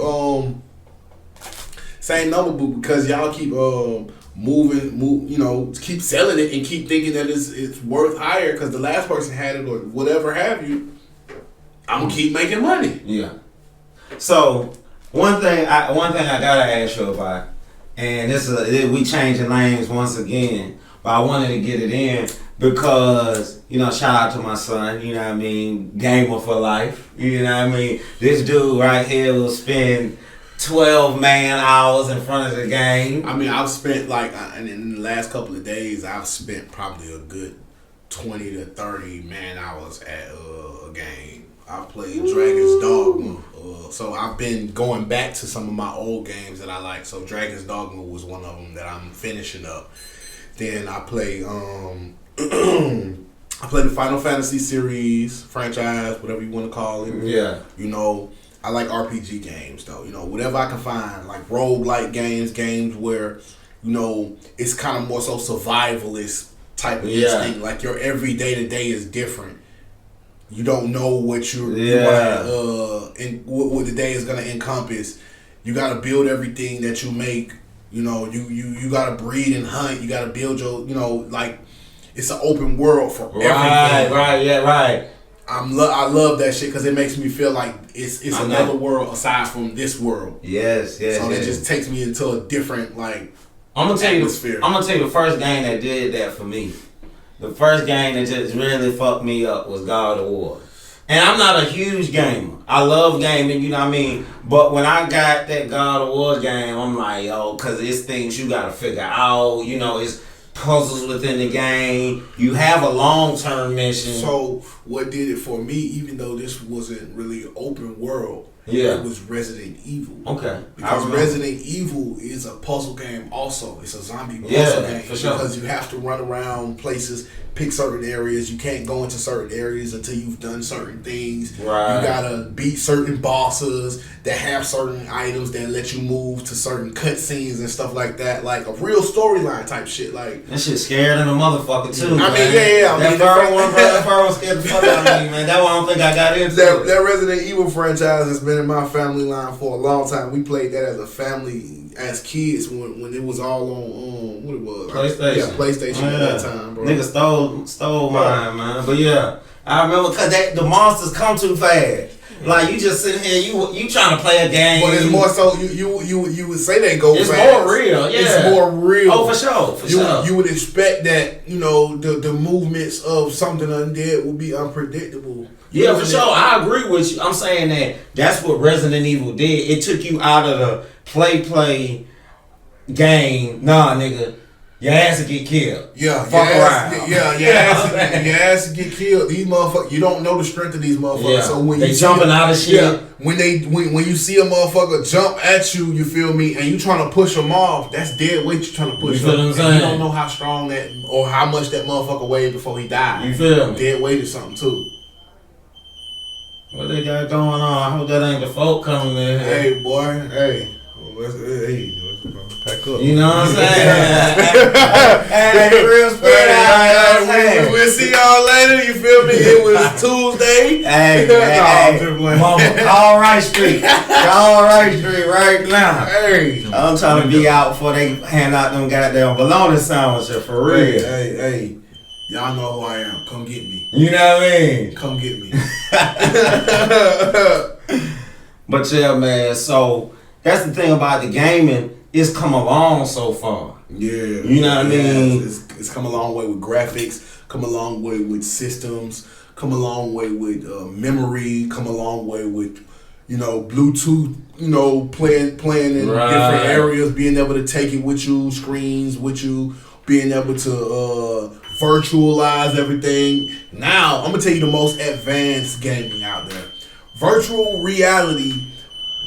moving, you know, keep selling it and keep thinking that it's worth higher because the last person had it or whatever have you. I'm gonna keep making money. Yeah. So one thing I gotta ask you about, and we changing lanes once again, but I wanted to get it in because, you know, shout out to my son, you know what I mean, gamer for life, you know what I mean. This dude right here will spend 12 man hours in front of the game. I mean, I've spent and in the last couple of days, I've spent probably a good 20 to 30 man hours at a game. I've played Dragon's Dogma, so I've been going back to some of my old games that I like. So Dragon's Dogma was one of them that I'm finishing up. Then I play I play the Final Fantasy series, franchise, whatever you want to call it. Yeah. You know, I like RPG games though. You know, whatever I can find, like roguelike games where, you know, it's kind of more so survivalist type of thing. Like your every day to day is different. You don't know what what the day is gonna encompass. You gotta build everything that you make. You know, you gotta breed and hunt. You gotta build your, you know, like it's an open world for everything. Right. I love that shit because it makes me feel like it's another world aside from this world. Yes. So it just takes me into a different atmosphere. I'm gonna tell you the first game that did that for me. The first game that just really fucked me up was God of War. And I'm not a huge gamer. I love gaming, you know what I mean? But when I got that God of War game, I'm like, yo, because it's things you got to figure out. You know, it's puzzles within the game. You have a long-term mission. So what did it for me, even though this wasn't really an open world, it was Resident Evil. Okay. Because Resident Evil is a puzzle game also. It's a zombie puzzle game. For sure. Because you have to run around places, pick certain areas. You can't go into certain areas until you've done certain things. Right. You gotta beat certain bosses that have certain items that let you move to certain cutscenes and stuff like that. Like a real storyline type shit. Like that shit scared in a motherfucker too. I mean, that fur one scared the fuck out of me, man. That one I don't think I got into. That Resident Evil franchise has been in my family line for a long time. We played that as a family, as kids, when it was all on what it was, PlayStation. Yeah, PlayStation at that time, bro. Nigga stole mine, man. But yeah, I remember because the monsters come too fast. Like you just sitting here, you trying to play a game. But it's more so you would say they go it's fast. It's more real, yeah. It's more real. Oh, for sure. You would expect that, you know, the movements of something undead will be unpredictable. Yeah, for sure. I agree with you. I'm saying that's what Resident Evil did. It took you out of the play game. Nah, nigga. Your ass will get killed. Yeah, fuck around. Your ass will get killed. These motherfuckers, you don't know the strength of these motherfuckers. Yeah. So when they jumping out of shit. Yeah, when you see a motherfucker jump at you, you feel me, and you trying to push them off, that's dead weight you trying to push you feel them. What I'm saying? You don't know how strong that or how much that motherfucker weighed before he died. You feel me? Dead weight or something too. What they got going on? I hope that ain't the folk coming in here. Hey, boy. Hey, let's pack up. You know what I'm saying? Hey, real spirit out. We'll see y'all later. You feel me? It was Tuesday. Hey, mama, all right street right now. Hey, I'm trying to be out before they hand out them goddamn bologna sandwiches for real. Hey. Y'all know who I am. Come get me. You know what I mean? Come get me. But yeah, man. So that's the thing about the gaming. It's come along so far. Yeah. You know what I mean? It's come a long way with graphics. Come a long way with systems. Come a long way with memory. Come a long way with, you know, Bluetooth. You know, playing in different areas. Being able to take it with you. Screens with you. Being able to virtualize everything. Now, I'm going to tell you the most advanced gaming out there. Virtual reality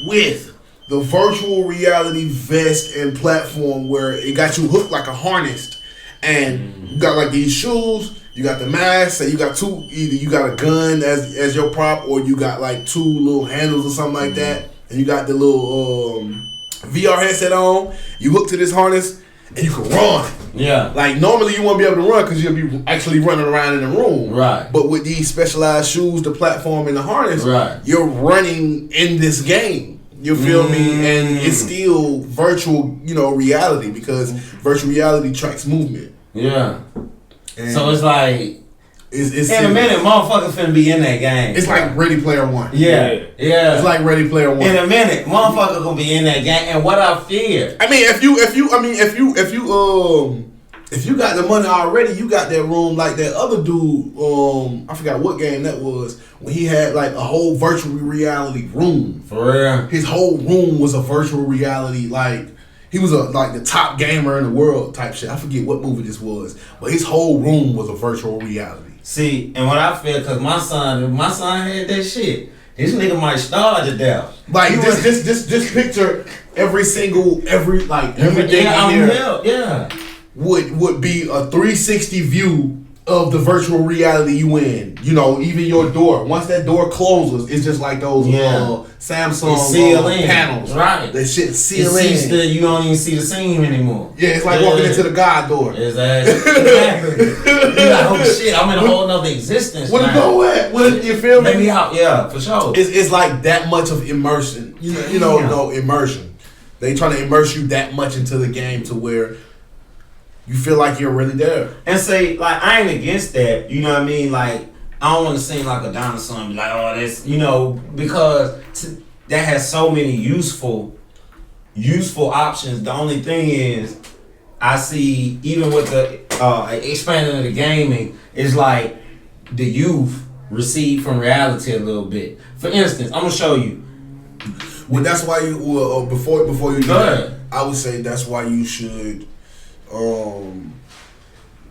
with the virtual reality vest and platform where it got you hooked like a harness. And you got like these shoes, you got the mask, so you got either you got a gun as your prop or you got like two little handles or something like that. And you got the little VR headset on. You hook to this harness and you can run. Yeah. Like normally you won't be able to run because you'll be actually running around in the room. Right. But with these specialized shoes, the platform and the harness, you're running in this game. You feel me? And it's still virtual, you know, reality because virtual reality tracks movement. Yeah. And so it's like in a minute, motherfuckers finna be in that game. It's like Ready Player One. Yeah. It's like Ready Player One. In a minute, motherfuckers gonna be in that game. And what I fear. I mean, if you got the money already, you got that room like that other dude. I forgot what game that was when he had like a whole virtual reality room. For real. His whole room was a virtual reality. Like he was like the top gamer in the world type shit. I forget what movie this was, but his whole room was a virtual reality. See, and what I feel, cause my son had that shit. This nigga might starve to death. Like just picture everything in here. Would be a 360 view of the virtual reality you in. You know, even your door. Once that door closes, it's just like those Samsung panels. Right. That shit seal in. You don't even see the seam anymore. Yeah, it's like walking into the God door. Exactly. You like, oh shit, I'm in a whole nother existence. Where to go at? You feel me? Maybe out, yeah, for sure. It's like that much of immersion. You know, immersion. They trying to immerse you that much into the game to where you feel like you're really there. And say, like, I ain't against that. You know what I mean? Like, I don't want to seem like a dinosaur and be like, oh, that's, you know, because that has so many useful options. The only thing is, I see, even with the expanding of the gaming, is like the youth recede from reality a little bit. For instance, I'm going to show you. Well, that's why you, before you do that, I would say that's why you should...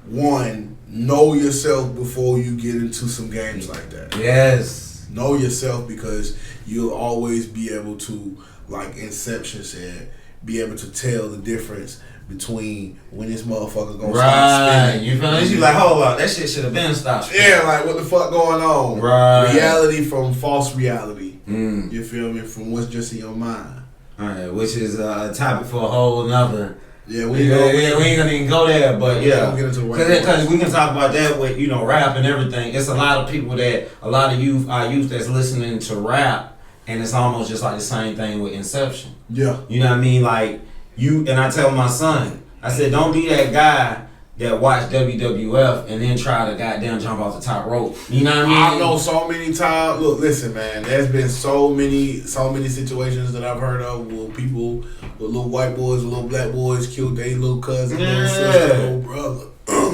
one, know yourself before you get into some games like that. Yes. Know yourself, because you'll always be able to, like Inception said, be able to tell the difference between when this motherfucker gonna stop spinning. You feel me? You like, hold up, that shit should have been stopped. Yeah, like what the fuck going on? Right. Reality from false reality. You feel me? From what's just in your mind. Alright, which is a topic for a whole nother. Yeah, we ain't gonna even go there, but yeah, we'll get into because we can talk about that with rap and everything. It's a lot of people a lot of youth that's listening to rap, and it's almost just like the same thing with Inception. Yeah, you know what I mean? Like and I tell my son, I said, don't be that guy that watched WWF and then try to goddamn jump off the top rope. You know what I mean? I know so many times. Look, listen, man. There's been so many situations that I've heard of where people, with little white boys, little black boys, killed their little cousin, little sister,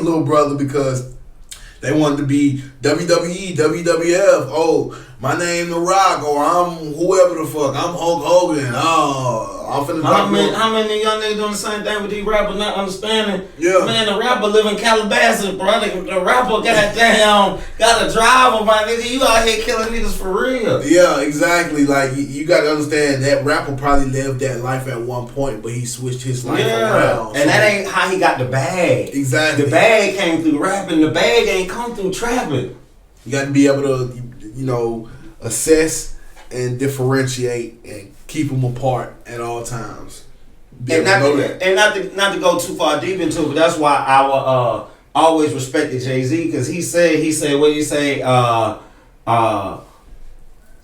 little brother, because they wanted to be WWE, WWF. Oh, my name The Rock, or I'm whoever the fuck. I'm Hulk Hogan. Oh, I'm finna how many young niggas doing the same thing with these rappers not understanding? Yeah. Man, the rapper live in Calabasas, bro. The rapper got a driver, my nigga. You out here killing niggas for real. Yeah, exactly. Like, you got to understand, that rapper probably lived that life at one point, but he switched his life around. And that ain't how he got the bag. Exactly. The bag came through rapping. The bag ain't come through trapping. You got to be able to, assess and differentiate and keep them apart at all times. And not to go too far deep into it, but that's why I always respected Jay-Z, because he said what he say,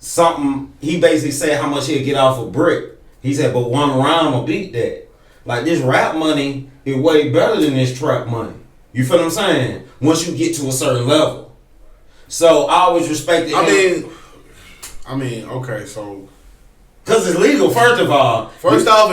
something, he basically said how much he'll get off a brick. He said, but one rhyme will beat that. Like, this rap money is way better than this trap money. You feel what I'm saying? Once you get to a certain level. So I always respected him. I mean, okay, so... Because it's legal, first off,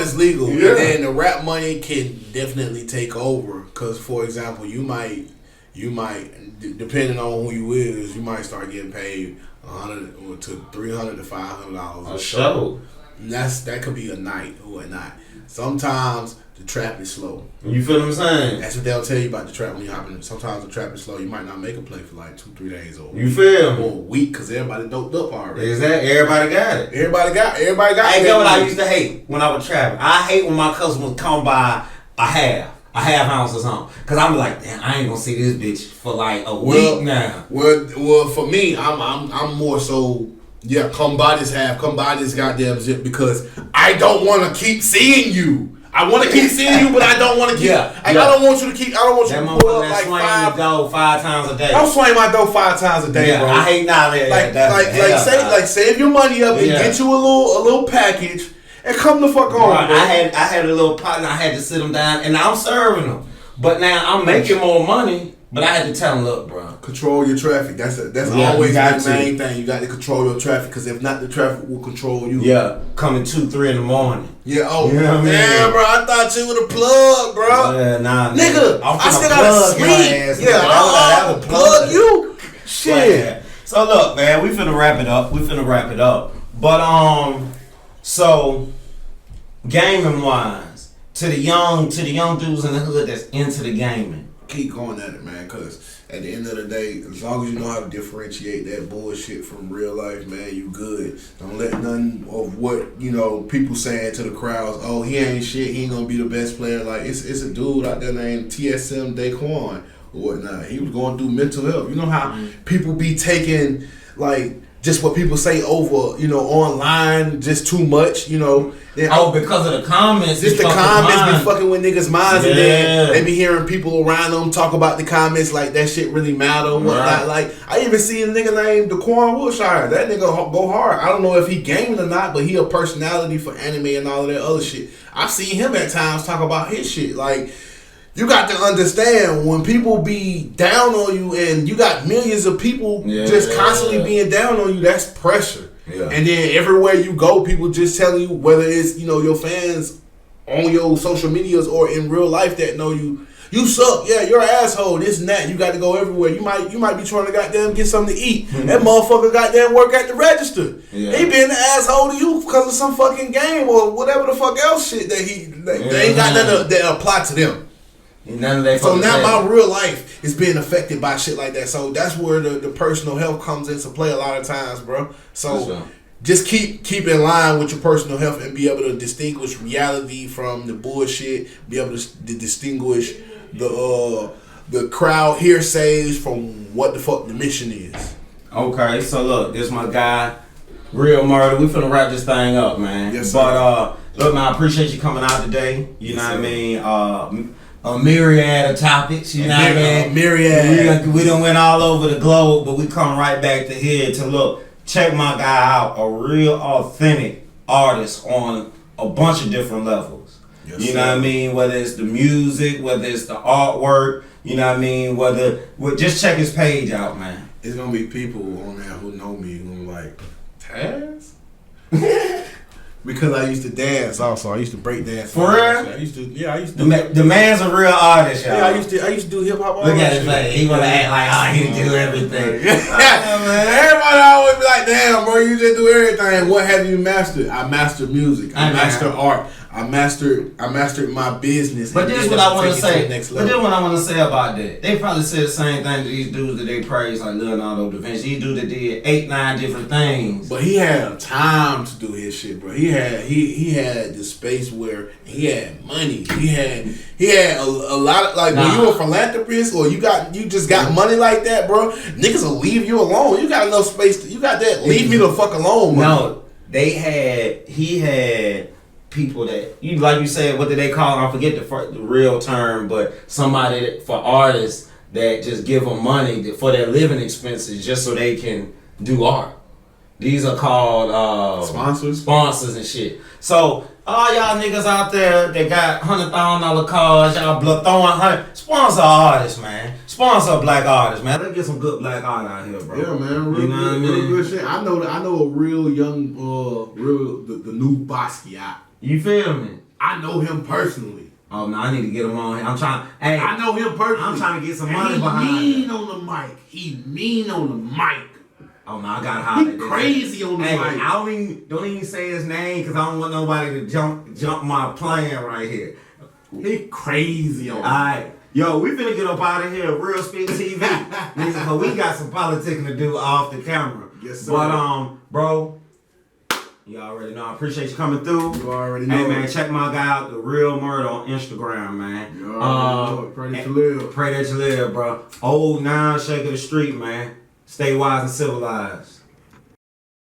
it's legal. Yeah. And then the rap money can definitely take over. Because, for example, you might, depending on who you is, you might start getting paid $100 to $300 to $500 a show. And that could be a night or whatnot. Sometimes the trap is slow. You feel what I'm saying? That's what they'll tell you about the trap when you hop in. Sometimes the trap is slow. You might not make a play for like 2-3 days or you feel or a week, because everybody doped up already. Exactly. Everybody got it. Everybody got it. I know what I used to hate when I was trapping. I hate when my customers come by a half ounce or something, because I'm like, damn, I ain't gonna see this bitch for like a week now. Well, for me, I'm more so. Yeah, come buy this goddamn zip, because I don't want to keep seeing you. I want to keep seeing you, but I don't want to keep. I don't want you to keep. I don't want you to pull up like five times a day. I'm swinging my dough 5 times a day, bro. I hate that. Save your money up and get you a little package and come the fuck on. Bro. I had a little partner. I had to sit them down, and I'm serving them. But now I'm making more money. But I had to tell him, look, bro. Control your traffic. That's always the main thing. You got to control your traffic, because if not, the traffic will control you. Yeah, coming 2, 3 in the morning. Yeah, oh, you know what I mean? Damn, bro, I thought you were the plug, bro. Yeah, nah, nigga, I still gotta sleep. Yeah, I'll plug you. Shit. So look, man, we finna wrap it up. But so gaming wise, to the young dudes in the hood that's into the gaming. Keep going at it, man, because at the end of the day, as long as you know how to differentiate that bullshit from real life, man, you good. Don't let none of what, people saying to the crowds, oh, he ain't shit, he ain't gonna be the best player. Like, it's a dude out there named TSM Daquan or whatnot. He was going through mental health. You know how people be taking, like, just what people say over, online, just too much, because of the comments. Just the comments be fucking with niggas' minds, and then they be hearing people around them talk about the comments like that shit really matter and whatnot. Right. Like, I even see a nigga named Daquan Wilshire. That nigga go hard. I don't know if he gaming or not, but he a personality for anime and all of that other shit. I've seen him at times talk about his shit. Like, you got to understand, when people be down on you and you got millions of people just constantly being down on you, that's pressure. Yeah. And then everywhere you go, people just telling you, whether it's, your fans on your social medias or in real life that know you suck. Yeah, you're an asshole. This and that. You got to go everywhere. You might be trying to goddamn get something to eat. That motherfucker goddamn work at the register. Yeah. He being an asshole to you because of some fucking game or whatever the fuck else shit that they ain't got nothing that apply to them. So now my real life is being affected by shit like that. So that's where the personal health comes into play a lot of times, bro. So just keep in line with your personal health and be able to distinguish reality from the bullshit. Be able to distinguish the crowd hearsays from what the fuck the mission is. Okay, so look, this is my guy, Real Murder. We finna wrap this thing up, man. Yes, sir. But look, man, I appreciate you coming out today. You know what I mean? A myriad of topics, you know what I mean? Myriad. We done went all over the globe, but we come right back to here to look. Check my guy out, a real authentic artist on a bunch of different levels. Yes, you know what I mean? Whether it's the music, whether it's the artwork, you know what I mean? Just check his page out, man. It's gonna be people on there who know me who like, Taz? Because I used to dance also. I used to break dance. For real? I used to the man's a real artist, y'all. Yeah, I used to do hip hop. Look at his face. He wanna act like he can do everything. Man. Everybody always be like, damn, bro, you just do everything. What have you mastered? I mastered music. I mastered art. I mastered my business. But this is what I want to say. About that. They probably said the same thing to these dudes that they praise, like Leonardo da Vinci. These dudes that did 8, 9 different things. But he had time to do his shit, bro. He had the space where he had money. He had a lot of, like, when you a philanthropist or you just got money like that, bro, niggas will leave you alone. You got enough space you got that. Leave me the fuck alone, man. No, he had people that, like you said, what did they call them? I forget the real term, but somebody for artists that just give them money for their living expenses just so they can do art. These are called sponsors and shit. So all y'all niggas out there that got $100,000 cars, y'all throwing sponsor artists, man. Sponsor black artists, man. Let's get some good black art out here, bro. Yeah, man. Real good shit. I know a real young, the new Basquiat. You feel me? I know him personally. Oh no, I need to get him on here. I know him personally. I'm trying to get some money behind him. He mean on the mic. Oh no, I gotta holler. He crazy on the mic. I don't even say his name because I don't want nobody to jump my plane right here. He crazy on the mic. Alright. Yo, we finna get up out of here, Real Speak TV. Niggas, we got some politicking to do off the camera. Yes, sir. But bro, you already know. I appreciate you coming through. You already know. Hey man, check my guy out, The Real Murder on Instagram, man. You already know. Pray that you live. Pray that you live, bro. Old 9 Sheikh of the street, man. Stay wise and civilized.